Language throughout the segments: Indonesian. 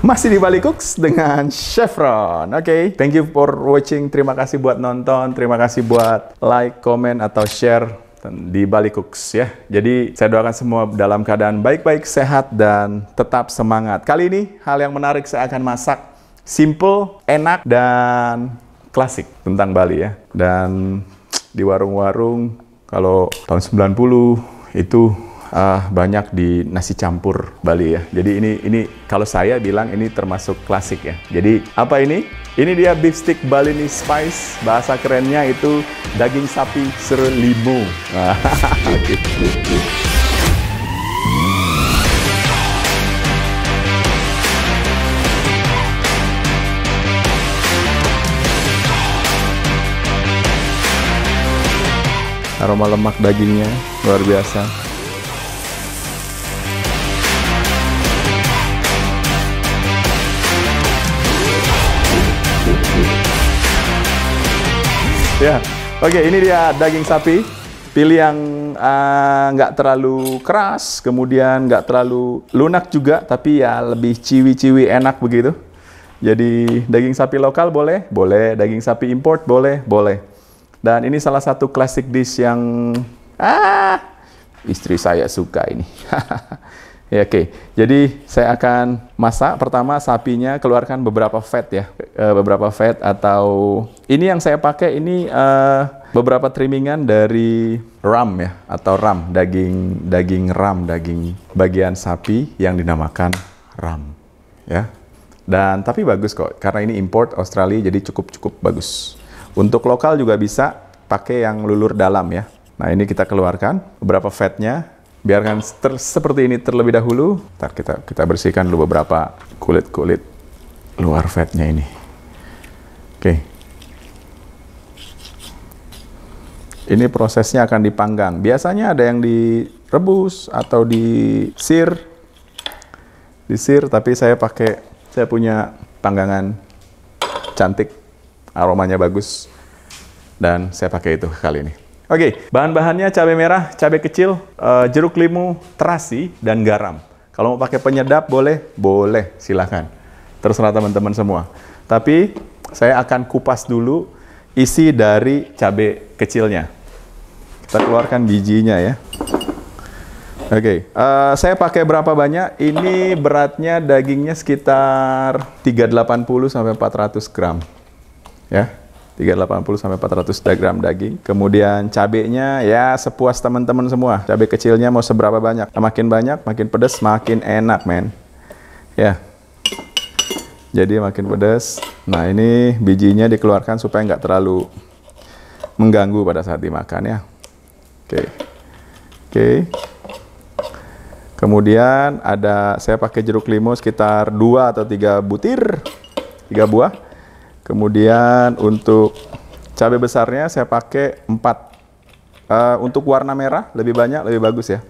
Masih di Bali Cooks dengan Chef Ron. Oke, thank you for watching. Terima kasih buat nonton. Terima kasih buat like, comment, atau share di Bali Cooks ya. Jadi saya doakan semua dalam keadaan baik-baik, sehat, dan tetap semangat. Kali ini hal yang menarik saya akan masak. Simple, enak, dan klasik tentang Bali ya. Dan di warung-warung kalau tahun 90 itu banyak di nasi campur Bali ya. Jadi ini kalau saya bilang ini termasuk klasik ya. Jadi apa ini? Ini dia beef stick Balinese spice. Bahasa kerennya itu daging sapi serelimu. Gitu. Aroma lemak dagingnya luar biasa. Ya, oke, ini dia daging sapi. Pilih yang nggak terlalu keras, kemudian nggak terlalu lunak juga, tapi ya lebih ciwi-ciwi enak begitu. Jadi daging sapi lokal boleh, boleh. Daging sapi import boleh, boleh. Dan ini salah satu classic dish yang istri saya suka ini. Ya, oke. Jadi saya akan masak. Pertama sapinya keluarkan beberapa fat ya, beberapa fat atau ini yang saya pakai ini beberapa trimmingan dari ram ya atau ram daging ram, daging bagian sapi yang dinamakan ram ya. Dan tapi bagus kok karena ini import Australia jadi cukup bagus. Untuk lokal juga bisa pakai yang lulur dalam ya. Nah ini kita keluarkan beberapa fatnya. Biarkan seperti ini terlebih dahulu. Ntar kita bersihkan dulu beberapa kulit luar fatnya ini. Oke. Ini prosesnya akan dipanggang. Biasanya ada yang direbus atau disir. Tapi saya punya panggangan cantik, aromanya bagus, dan saya pakai itu kali ini. Oke, bahan-bahannya cabai merah, cabai kecil, jeruk limau, terasi, dan garam. Kalau mau pakai penyedap boleh, silahkan. Terserah teman-teman semua. Tapi saya akan kupas dulu isi dari cabai kecilnya. Kita keluarkan bijinya ya. Oke, saya pakai berapa banyak? Ini beratnya dagingnya sekitar 380 sampai 400 gram. Ya. 380 sampai 400 gram daging. Kemudian cabenya ya sepuas teman-teman semua. Cabai kecilnya mau seberapa banyak? Makin banyak, makin pedas, makin enak, men. Ya. Jadi makin pedas. Nah, ini bijinya dikeluarkan supaya nggak terlalu mengganggu pada saat dimakan ya. Oke. Kemudian saya pakai jeruk limau sekitar 2 atau 3 butir. 3 buah. Kemudian untuk cabai besarnya saya pakai 4. Untuk warna merah lebih banyak, lebih bagus ya.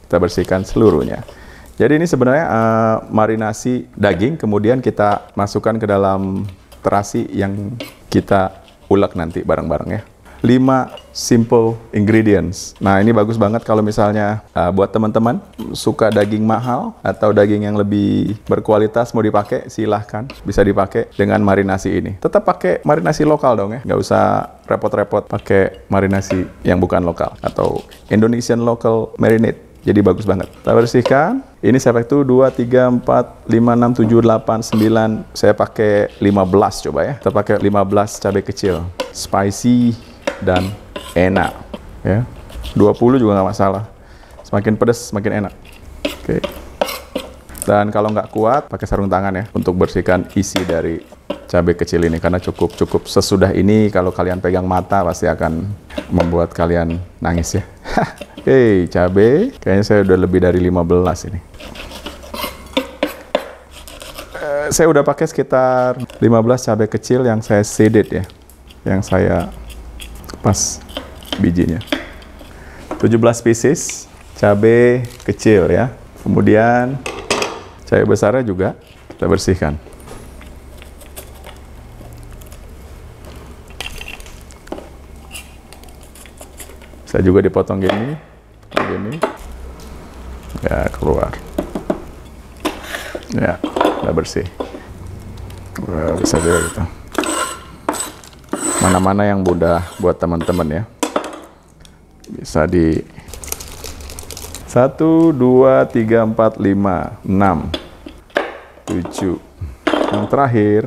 Kita bersihkan seluruhnya. Jadi ini sebenarnya marinasi daging, kemudian kita masukkan ke dalam terasi yang kita ulek nanti bareng-bareng ya. 5 simple ingredients. Nah ini bagus banget kalau misalnya buat teman-teman suka daging mahal atau daging yang lebih berkualitas mau dipakai, silahkan bisa dipakai dengan marinasi ini. Tetap pakai marinasi lokal dong ya, nggak usah repot-repot pakai marinasi yang bukan lokal atau Indonesian local marinade. Jadi bagus banget. Kita bersihkan. Ini saya pakai tuh 2, 3, 4, 5, 6, 7, 8, 9. Saya pakai 15 coba ya. Kita pakai 15 cabai kecil. Spicy dan enak ya. 20 juga nggak masalah. Semakin pedas semakin enak. Oke. Dan kalau nggak kuat pakai sarung tangan ya untuk bersihkan isi dari cabai kecil ini karena cukup sesudah ini kalau kalian pegang mata pasti akan membuat kalian nangis ya. Oke, cabai kayaknya saya udah lebih dari 15 ini. Saya udah pakai sekitar 15 cabai kecil yang saya seeded ya, yang saya pas bijinya. 17 pieces cabai kecil ya. Kemudian cabai besarnya juga kita bersihkan. Bisa juga dipotong gini. Ya, keluar. Ya. udah bersih. Bisa juga gitu. Mana-mana yang mudah buat teman-teman ya. Bisa di 1, 2, 3, 4, 5, 6, 7. Yang terakhir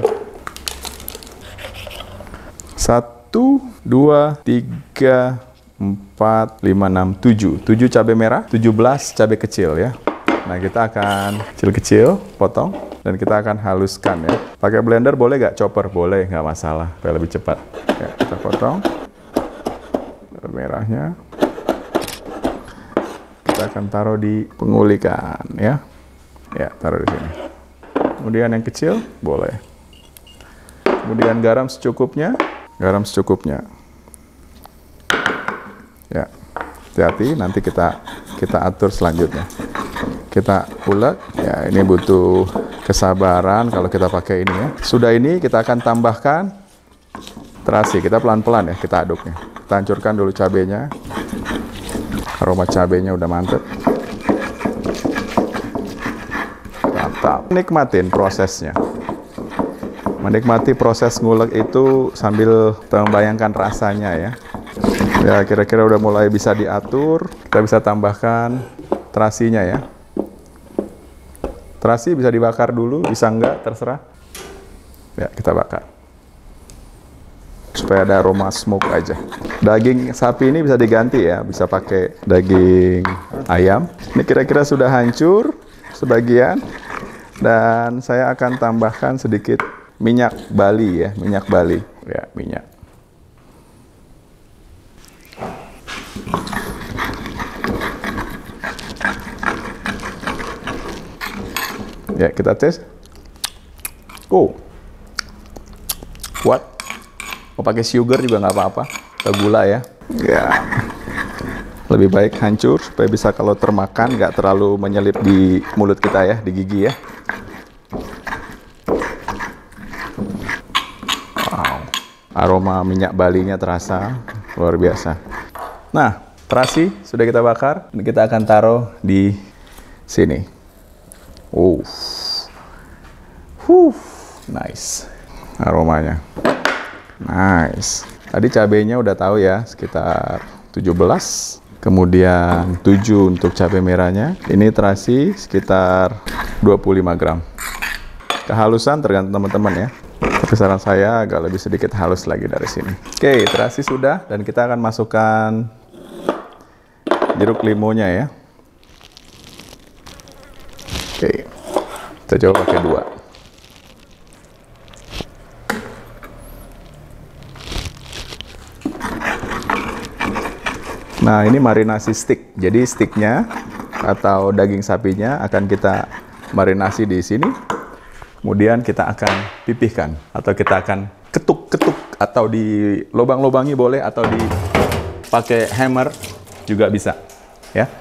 1, 2, 3, 4, 5, 6, 7. 7 cabai merah, 17 cabai kecil ya. Nah, kita akan kecil-kecil potong dan kita akan haluskan ya. Pakai blender boleh nggak? Chopper boleh, nggak masalah, supaya lebih cepat. Ya, kita potong merahnya. Kita akan taruh di pengulikan ya. Ya, taruh di sini. Kemudian yang kecil boleh. Kemudian garam secukupnya. Garam secukupnya. Ya, hati-hati, nanti kita atur selanjutnya. Kita ulek, ya ini butuh kesabaran kalau kita pakai ini ya. Sudah ini kita akan tambahkan terasi, kita pelan-pelan ya, kita aduknya. Kita hancurkan dulu cabenya. Aroma cabenya udah mantep. Mantap. Nikmatin prosesnya. Menikmati proses ngulek itu sambil membayangkan rasanya ya. Ya kira-kira udah mulai bisa diatur. Kita bisa tambahkan terasinya ya. Terasi bisa dibakar dulu, bisa enggak, terserah. Ya, kita bakar. Supaya ada aroma smoke aja. Daging sapi ini bisa diganti ya, bisa pakai daging ayam. Ini kira-kira sudah hancur sebagian. Dan saya akan tambahkan sedikit minyak Bali ya, minyak Bali. Ya, minyak. Ya, kita tes. Oh, kuat. Mau pakai sugar juga nggak apa-apa, atau gula ya. Ya, lebih baik hancur supaya bisa kalau termakan nggak terlalu menyelip di mulut kita ya, di gigi ya. Wow, aroma minyak Balinya terasa luar biasa. Nah, terasi sudah kita bakar, dan kita akan taruh di sini. Oh, nice aromanya, nice. Tadi cabenya udah tahu ya, sekitar 17, kemudian 7 untuk cabai merahnya. Ini terasi sekitar 25 gram. Kehalusan tergantung teman-teman ya. Tapi saran saya agak lebih sedikit halus lagi dari sini. Oke, terasi sudah dan kita akan masukkan jeruk limonya ya. Oke, kita coba pakai 2. Nah, ini marinasi steak. Jadi steaknya atau daging sapinya akan kita marinasi di sini. Kemudian kita akan pipihkan atau kita akan ketuk-ketuk atau di lubang-lubangi boleh atau dipakai hammer juga bisa. Ya.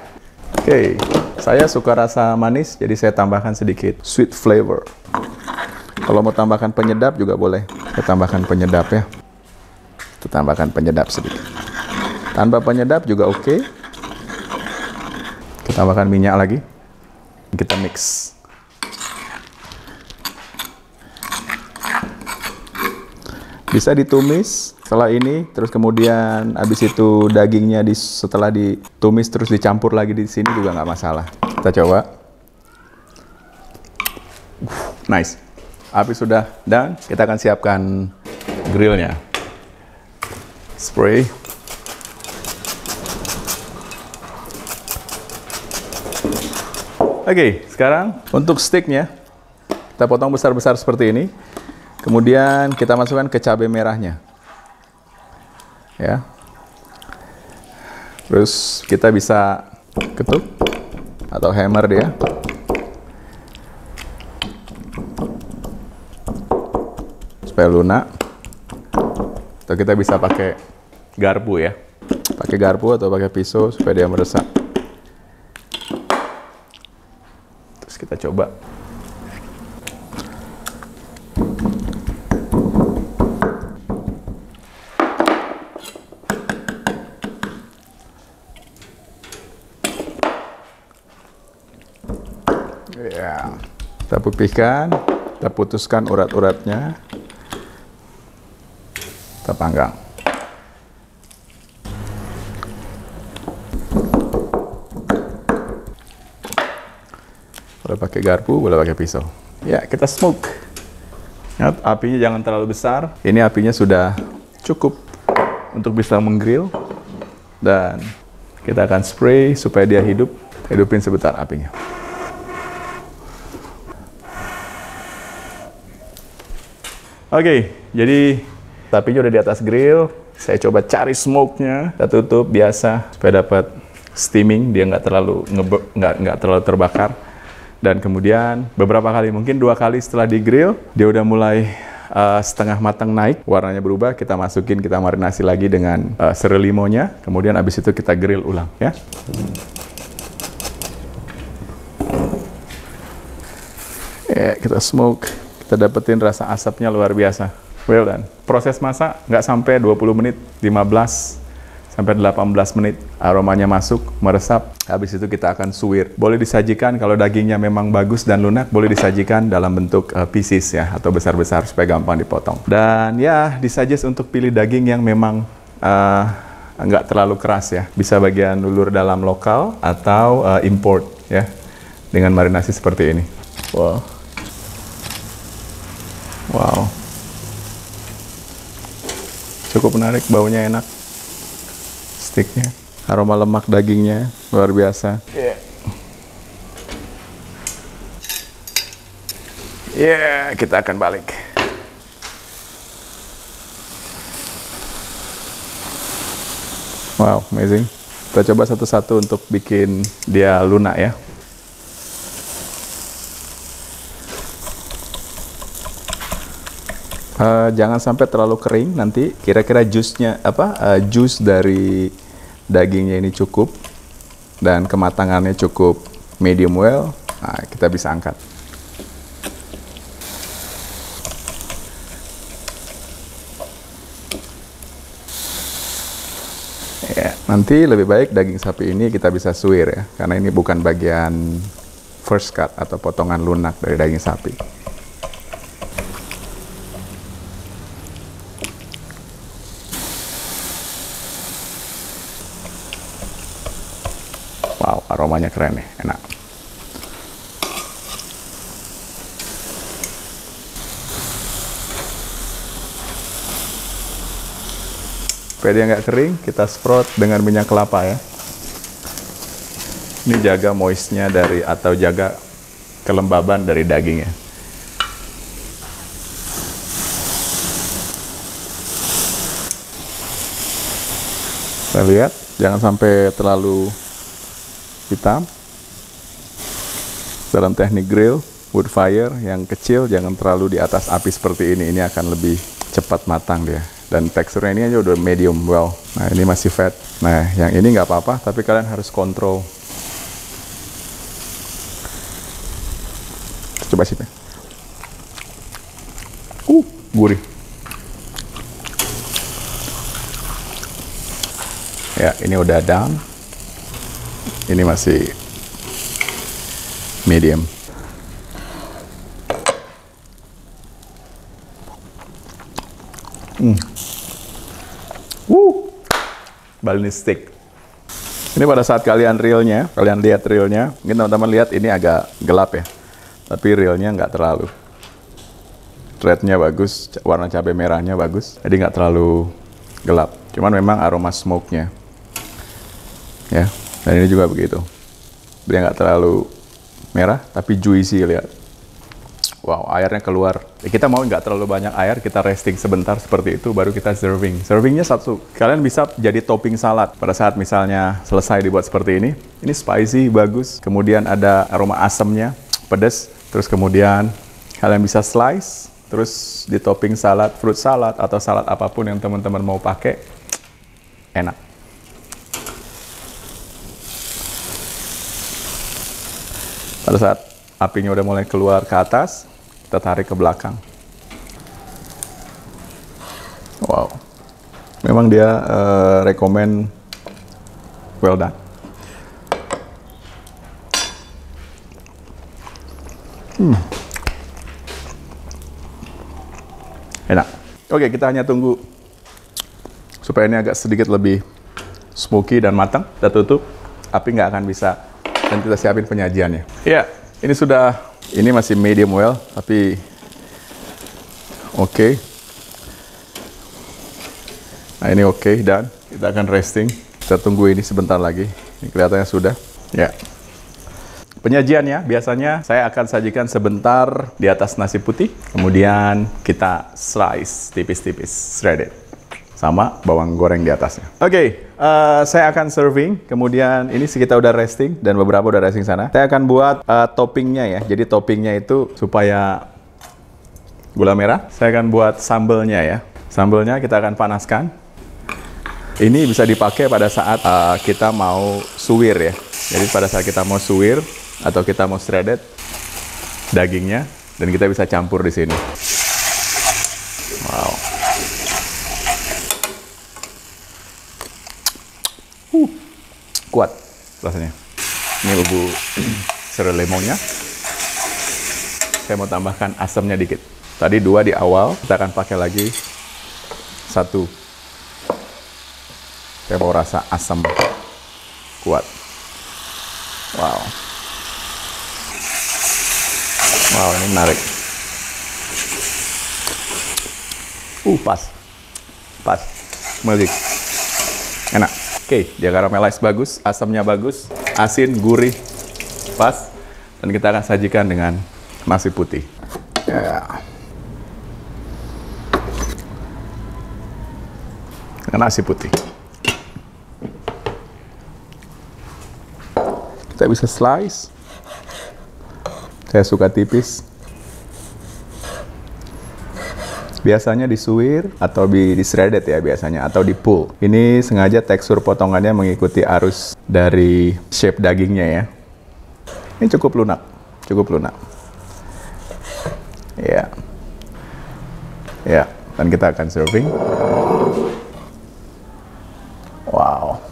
Oke. Saya suka rasa manis, jadi saya tambahkan sedikit sweet flavor. Kalau mau tambahkan penyedap juga boleh. Saya tambahkan penyedap ya. Kita tambahkan penyedap sedikit. Tanpa penyedap juga oke. Kita tambahkan minyak lagi. Kita mix. Bisa ditumis setelah ini, terus kemudian habis itu dagingnya setelah ditumis terus dicampur lagi di sini juga nggak masalah. Kita coba. Nice. Api sudah done. Kita akan siapkan grillnya. Spray. Oke, sekarang untuk steaknya kita potong besar-besar seperti ini. Kemudian kita masukkan ke cabai merahnya. Ya. Terus kita bisa ketuk atau hammer dia. Supaya lunak. Atau kita bisa pakai garpu ya. Pakai garpu atau pakai pisau supaya dia meresap. Terus kita coba. Ya, Kita pipihkan, kita putuskan urat-uratnya, kita panggang. Boleh pakai garpu, boleh pakai pisau. Ya, kita smoke. Ingat, apinya jangan terlalu besar. Ini apinya sudah cukup untuk bisa menggrill. Dan kita akan spray supaya dia hidup. Hidupin sebentar apinya. Oke, jadi apinya udah di atas grill. Saya coba cari smoke-nya. Kita tutup biasa supaya dapat steaming. Dia nggak terlalu terbakar. Dan kemudian beberapa kali, mungkin 2 kali setelah di grill, dia udah mulai setengah matang naik, warnanya berubah, kita masukin, kita marinasi lagi dengan seri limonya, kemudian abis itu kita grill ulang, ya. Kita smoke, kita dapetin rasa asapnya luar biasa. Well done. Proses masak nggak sampai 20 menit, 15 sampai 18 menit, aromanya masuk, meresap, habis itu kita akan suwir. Boleh disajikan, kalau dagingnya memang bagus dan lunak, boleh disajikan dalam bentuk pieces ya, atau besar-besar supaya gampang dipotong. Dan ya, disuggest untuk pilih daging yang memang nggak terlalu keras ya. Bisa bagian ulur dalam lokal atau import ya, dengan marinasi seperti ini. Wow. Wow. Cukup menarik, baunya enak. Sticknya, aroma lemak dagingnya luar biasa. Kita akan balik. Wow, amazing. Kita coba satu-satu untuk bikin dia lunak ya. Jangan sampai terlalu kering, nanti kira-kira jusnya jus dari dagingnya ini cukup dan kematangannya cukup medium well. Nah, kita bisa angkat. Ya, nanti lebih baik daging sapi ini kita bisa suwir ya, karena ini bukan bagian first cut atau potongan lunak dari daging sapi. Wow, aromanya keren nih, enak. Supaya dia nggak kering, kita sprot dengan minyak kelapa ya. Ini jaga moistnya dari, atau jaga kelembaban dari dagingnya. Kita lihat, jangan sampai terlalu hitam. Dalam teknik grill, wood fire yang kecil, jangan terlalu di atas api seperti ini. Ini akan lebih cepat matang dia. Dan teksturnya ini aja udah medium well. Nah, ini masih fat. Nah, yang ini nggak apa-apa, tapi kalian harus kontrol. Coba sih. Gurih. Ya, ini udah down. Ini masih medium. Balinese steak. Ini pada saat kalian reelnya, kalian lihat reelnya, mungkin teman-teman lihat ini agak gelap ya, tapi reelnya nggak terlalu. Threadnya bagus, warna cabai merahnya bagus, jadi nggak terlalu gelap. Cuman memang aroma smoke-nya, ya. Dan ini juga begitu. Dia nggak terlalu merah, tapi juicy, lihat. Wow, airnya keluar. Kita mau nggak terlalu banyak air, kita resting sebentar seperti itu, baru kita serving. Servingnya satu. Kalian bisa jadi topping salad. Pada saat misalnya selesai dibuat seperti ini spicy, bagus. Kemudian ada aroma asamnya, pedas. Terus kemudian kalian bisa slice, terus di topping salad, fruit salad, atau salad apapun yang teman-teman mau pakai. Enak. Pada saat apinya udah mulai keluar ke atas, kita tarik ke belakang. Wow, memang dia recommend well done. Enak. Oke, kita hanya tunggu supaya ini agak sedikit lebih smoky dan matang. Kita tutup, api nggak akan bisa. Dan kita siapin penyajiannya. Ya, ini sudah, ini masih medium well, tapi oke. Nah, ini oke, dan kita akan resting. Kita tunggu ini sebentar lagi. Ini kelihatannya sudah. Ya. Penyajiannya biasanya saya akan sajikan sebentar di atas nasi putih, kemudian kita slice tipis-tipis, shredded, sama bawang goreng di atasnya. Oke, saya akan serving, kemudian ini kita udah resting dan beberapa udah resting sana. Saya akan buat toppingnya ya, jadi toppingnya itu supaya gula merah. Saya akan buat sambelnya ya. Sambelnya kita akan panaskan. Ini bisa dipakai pada saat kita mau suwir ya. Jadi pada saat kita mau suwir atau kita mau shredded dagingnya, dan kita bisa campur di sini. Wow. Kuat rasanya. Ini bumbu serai lemonnya. Saya mau tambahkan asamnya dikit. Tadi 2 di awal, kita akan pakai lagi 1. Saya mau rasa asam kuat. Wow. Wow, ini menarik. Pas. Pas. Meldik. Enak. Oke, dia caramelize bagus, asamnya bagus, asin, gurih, pas. Dan kita akan sajikan dengan nasi putih. Ya. Dengan nasi putih. Kita bisa slice. Saya suka tipis. Biasanya disuwir atau di shredded ya biasanya, atau di pull. Ini sengaja tekstur potongannya mengikuti arus dari shape dagingnya ya. Ini cukup lunak, cukup lunak. Ya. Ya, dan kita akan serving. Wow.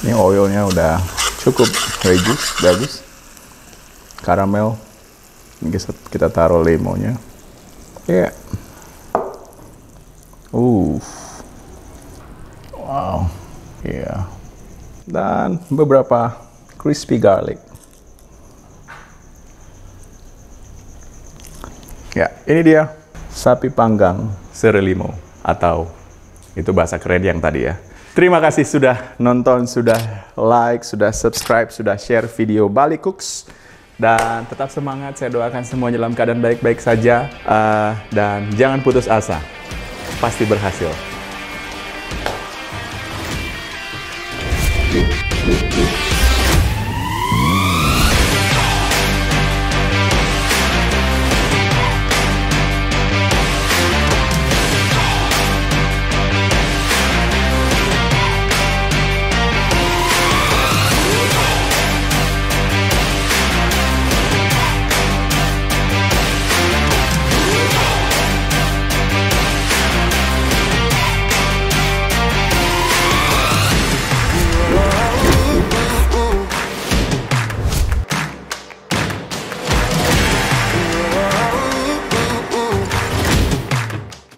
Ini oilnya udah cukup reduce, bagus. Karamel. Ini kita taruh lemonnya. Ya. Yeah. Wow. Ya. Yeah. Dan beberapa crispy garlic. Ya, ini dia sapi panggang serai limau, atau itu bahasa keren yang tadi ya. Terima kasih sudah nonton, sudah like, sudah subscribe, sudah share video Bali Cooks. Dan tetap semangat, saya doakan semuanya dalam keadaan baik-baik saja. Dan jangan putus asa, pasti berhasil.